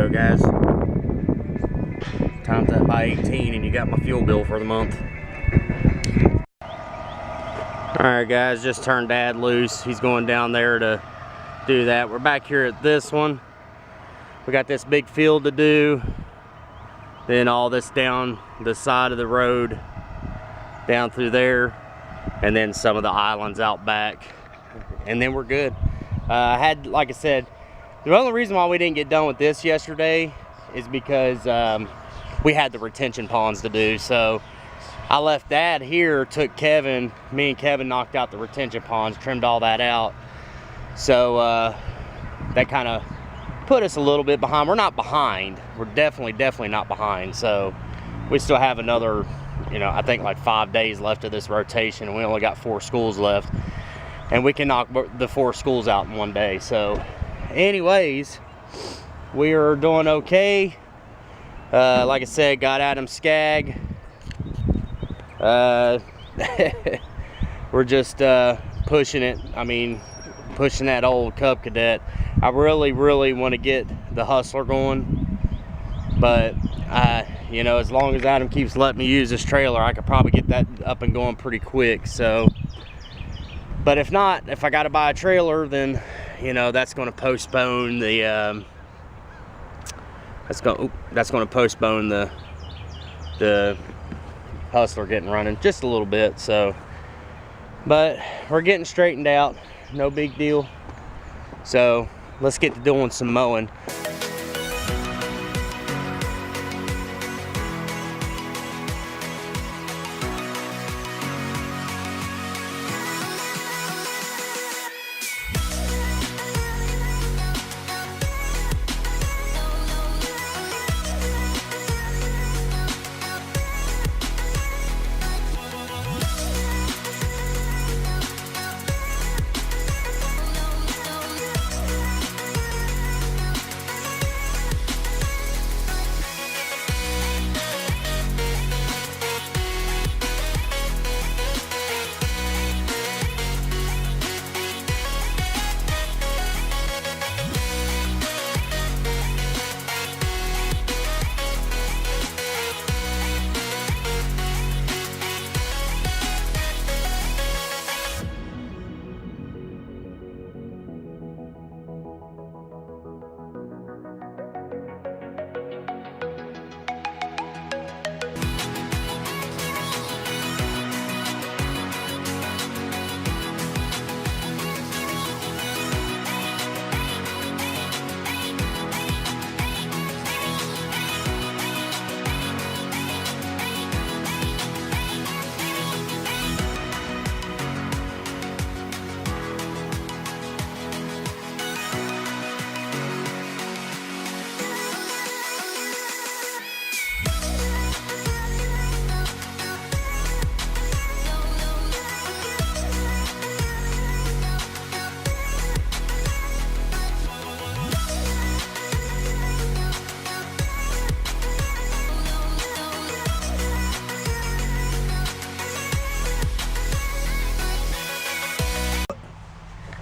go, guys. Times that by 18 and you got my fuel bill for the month. Alright guys, just turned Dad loose. He's going down there to do that. We're back here at this one. We got this big field to do. Then all this down the side of the road, down through there. And then some of the islands out back. And then we're good. Like I said, the only reason why we didn't get done with this yesterday is because we had the retention ponds to do. So I left Dad here, took Kevin. Me and Kevin knocked out the retention ponds, trimmed all that out. So that kind of put us a little bit behind. We're not behind. We're definitely not behind. So we still have another, I think like 5 days left of this rotation, and we only got 4 schools left. And we can knock the 4 schools out in one day. So anyways, we are doing okay. Like I said, got Adam Skag. We're just pushing it. I mean, pushing that old Cub Cadet. I really want to get the Hustler going, but as long as Adam keeps letting me use this trailer, I could probably get that up and going pretty quick. So, but if not, if I got to buy a trailer, then that's going to postpone the that's going to postpone the Hustler getting running just a little bit. So, but we're getting straightened out, no big deal. So let's get to doing some mowing.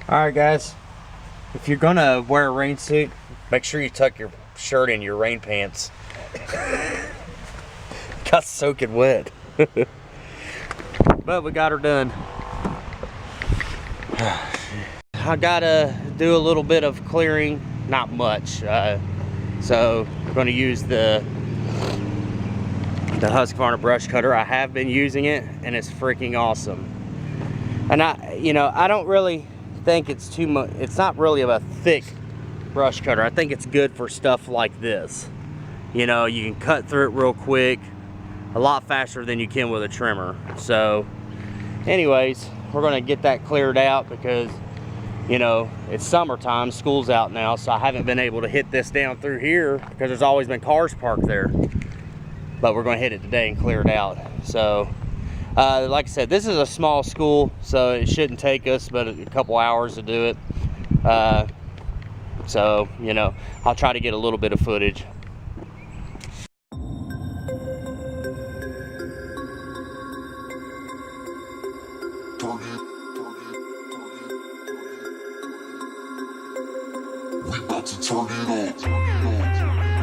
Alright guys, if you're gonna wear a rain suit, make sure you tuck your shirt in your rain pants. Got soaking wet. But we got her done. I gotta do a little bit of clearing, not much. So we're gonna use the Husqvarna brush cutter. I have been using it and it's freaking awesome. And I don't really think it's too much. It's not really of a thick brush cutter. I think it's good for stuff like this. You can cut through it real quick, a lot faster than you can with a trimmer. So anyways, we're gonna get that cleared out because it's summertime, school's out now, so I haven't been able to hit this down through here because there's always been cars parked there. But we're gonna hit it today and clear it out. So like I said, this is a small school, so it shouldn't take us but a couple hours to do it. So I'll try to get a little bit of footage. We about to turn it on.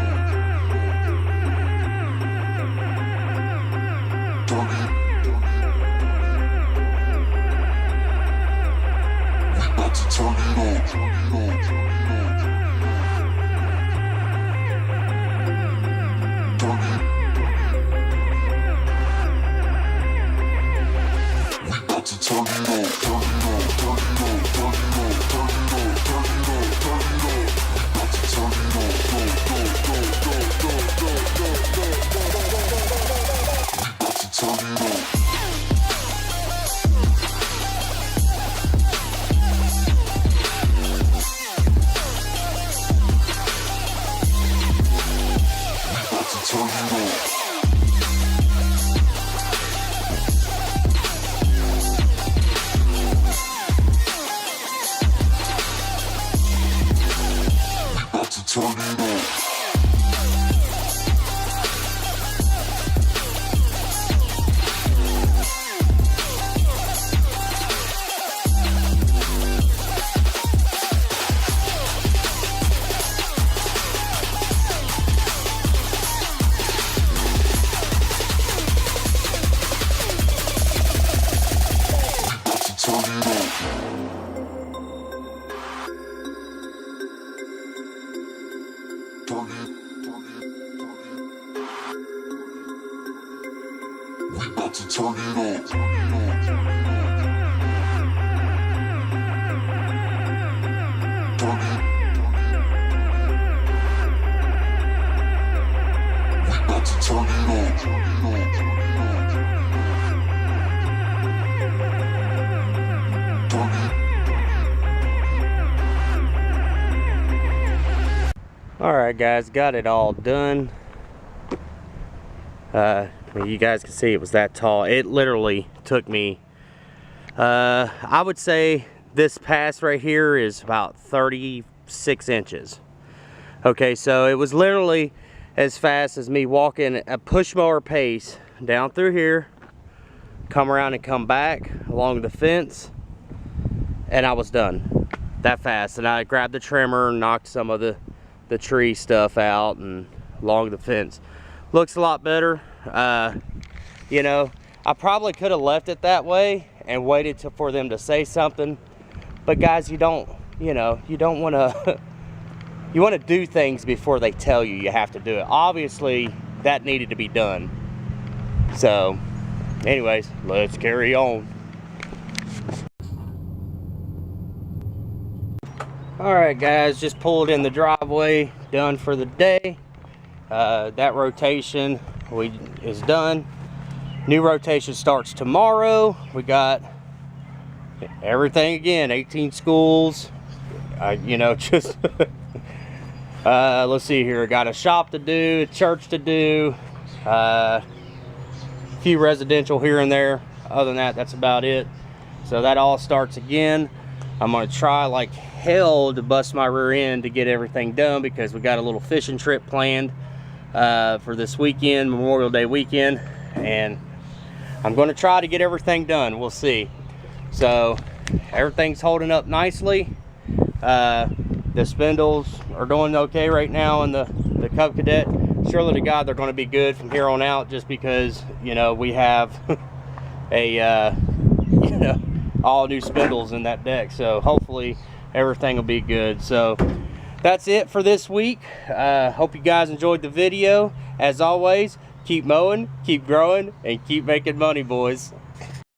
turn it on. We about to turn it Alright guys, got it all done. You guys can see it was that tall. It literally took me, I would say this pass right here is about 36 inches. Okay, so it was literally as fast as me walking a push mower pace down through here, come around and come back along the fence, and I was done that fast. And I grabbed the trimmer and knocked some of the tree stuff out and along the fence. Looks a lot better. You know, I probably could have left it that way and waited for them to say something, but guys, you don't want to you want to do things before they tell you you have to do it. Obviously that needed to be done. So anyways, let's carry on. Alright guys, just pulled in the driveway, done for the day. That rotation is done. New rotation starts tomorrow. We got everything again, 18 schools. You know, just let's see here. Got a shop to do, a church to do, a few residential here and there. Other than that, that's about it. So that all starts again. I'm gonna try like hell to bust my rear end to get everything done, because we got a little fishing trip planned for this weekend, Memorial Day weekend, and I'm going to try to get everything done. We'll see. So everything's holding up nicely. The spindles are doing okay right now in the Cub Cadet. Surely to God they're going to be good from here on out, just because, you know, we have a you know, all new spindles in that deck. So hopefully everything will be good. So that's it for this week. Hope you guys enjoyed the video. As always, keep mowing, keep growing, and keep making money, boys.